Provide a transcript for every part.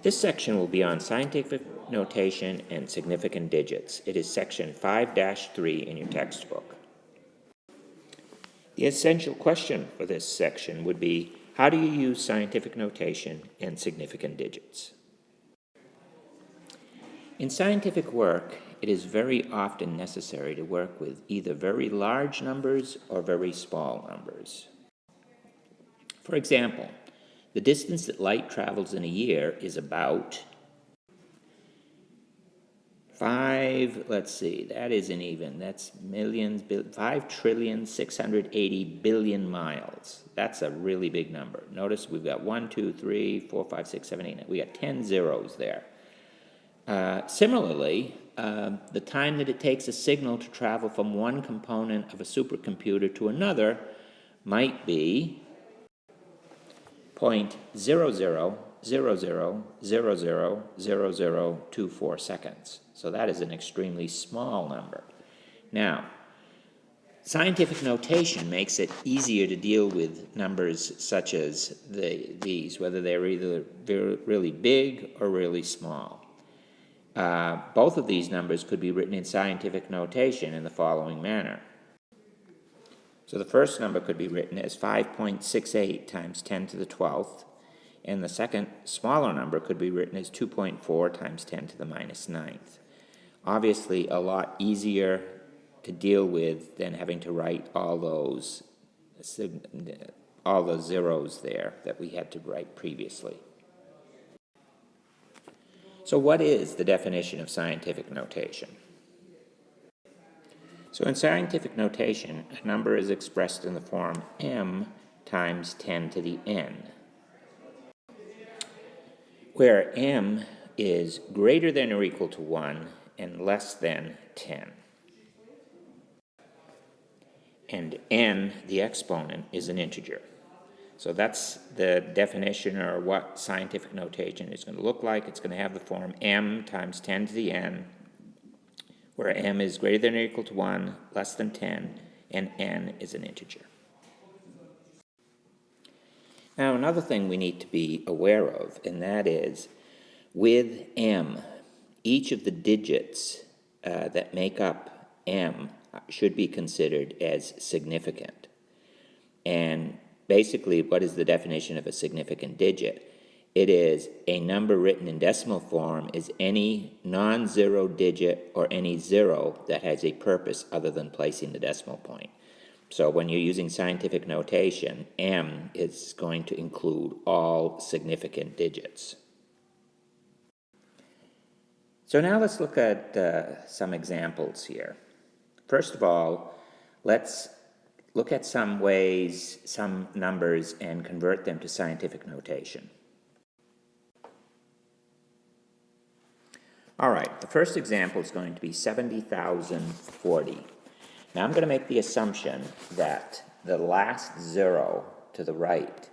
This section will be on scientific notation and significant digits. It is section 5-3 in your textbook. The essential question for this section would be, how do you use scientific notation and significant digits? In scientific work, it is very often necessary to work with either very large numbers or very small numbers. For example, the distance that light travels in a year is about 5,680,000,000,000 miles. That's a really big number. Notice we've got 1, 2, 3, 4, 5, 6, 7, 8, 9. We got 10 zeros there. Similarly, the time that it takes a signal to travel from one component of a supercomputer to another might be 0.0000000024 seconds. So that is an extremely small number. Now, scientific notation makes it easier to deal with numbers such as these, whether they're either really big or really small. Both of these numbers could be written in scientific notation in the following manner. So the first number could be written as 5.68 times 10 to the 12th, and the second smaller number could be written as 2.4 times 10 to the minus 9th. Obviously, a lot easier to deal with than having to write all the zeros there that we had to write previously. So what is the definition of scientific notation? So in scientific notation, a number is expressed in the form m times 10 to the n, where m is greater than or equal to 1 and less than 10. And n, the exponent, is an integer. So that's the definition, or what scientific notation is going to look like. It's going to have the form m times 10 to the n, where m is greater than or equal to 1, less than 10, and n is an integer. Now, another thing we need to be aware of, and that is, with m, each of the digits that make up m should be considered as significant. And basically, what is the definition of a significant digit? It is a number written in decimal form is any non-zero digit or any zero that has a purpose other than placing the decimal point. So when you're using scientific notation, m is going to include all significant digits. So now let's look at some examples here. First of all, let's look at some ways, some numbers, and convert them to scientific notation. All right, the first example is going to be 70,040. Now I'm going to make the assumption that the last zero to the right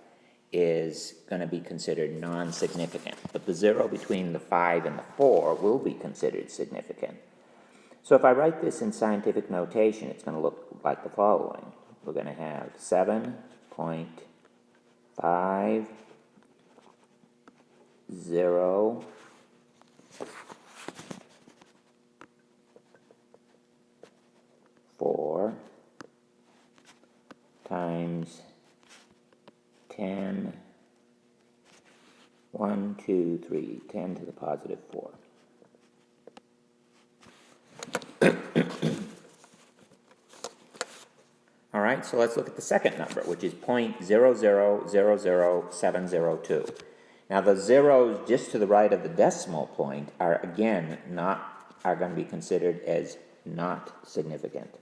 is going to be considered non-significant, but the zero between the 5 and the 4 will be considered significant. So if I write this in scientific notation, it's going to look like the following. We're going to have 7.50 4 times 10, 1, 2, 3, 10 to the positive 4. All right, so let's look at the second number, which is 0.0000702. Now the zeros just to the right of the decimal point are again going to be considered as not significant.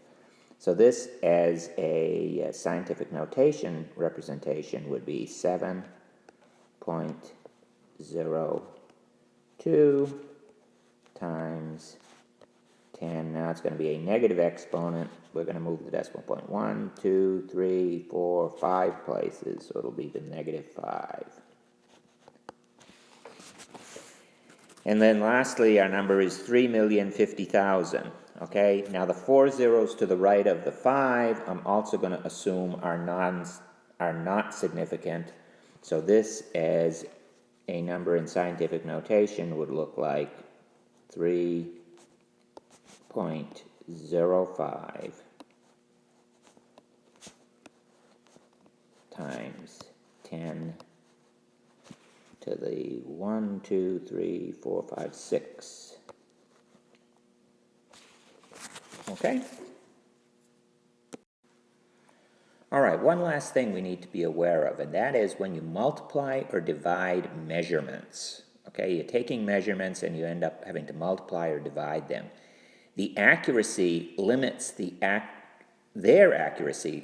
So this, as a scientific notation representation, would be 7.02 times 10. Now it's going to be a negative exponent. We're going to move the decimal point 1, 2, 3, 4, 5 places, so it'll be the negative 5. And then lastly, our number is 3,050,000. Okay, now the 4 zeros to the right of the 5, I'm also going to assume are not significant. So this, as a number in scientific notation would look like 3.05 times 10 to the 1, 2, 3, 4, 5, 6. Okay? All right, one last thing we need to be aware of, and that is when you multiply or divide measurements. Okay, you're taking measurements and you end up having to multiply or divide them. The accuracy limits their accuracy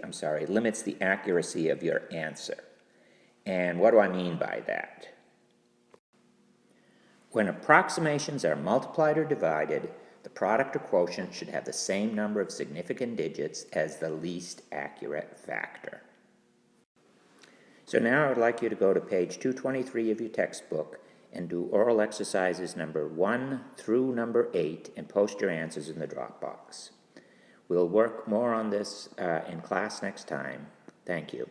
limits the accuracy of your answer. And what do I mean by that? When approximations are multiplied or divided, the product or quotient should have the same number of significant digits as the least accurate factor. So now I would like you to go to page 223 of your textbook and do oral exercises number 1 through number 8 and post your answers in the Dropbox. We'll work more on this in class next time. Thank you.